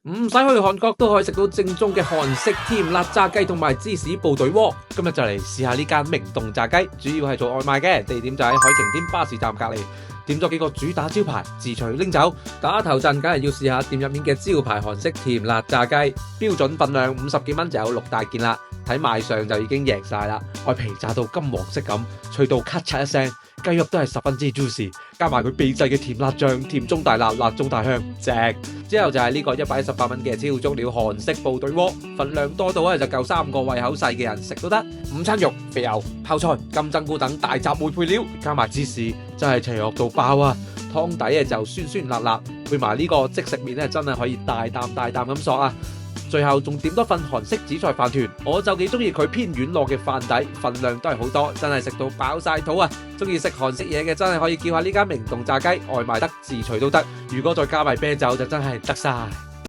唔使去韓國都可以食到正宗嘅韓式甜辣炸雞同埋芝士部隊鍋。今日就嚟試下呢間明洞炸雞，主要係做外賣嘅，地點就喺海晴天巴士站隔離。點咗幾個主打招牌，自取拎走。打頭陣梗係要試下店入面嘅招牌韓式甜辣炸雞，標準份量50幾蚊就有6大件啦。睇賣相就已經贏晒啦，外皮炸到金黃色咁，脆到咔嚓一聲，雞肉都係十分之 juicy， 加埋佢秘製嘅甜辣醬，甜中帶辣，辣中帶香，正。之後就係呢個118蚊嘅超足料韓式部隊鍋，份量多到就夠3個胃口細嘅人食都得。午餐肉、肥牛、泡菜、金針菇等大雜燴配料，加埋芝士，真係邪惡到爆啊！湯底就酸酸辣辣，配埋呢個即食麵真係可以大啖咁索啊！最後仲點多份韓式紫菜飯團，我就幾中意佢偏軟糯嘅飯底，份量都係好多，真係食到飽晒肚啊！中意食韓式嘢嘅真係可以叫下呢間明洞炸雞，外賣得自取都得，如果再加埋啤酒就真係得晒。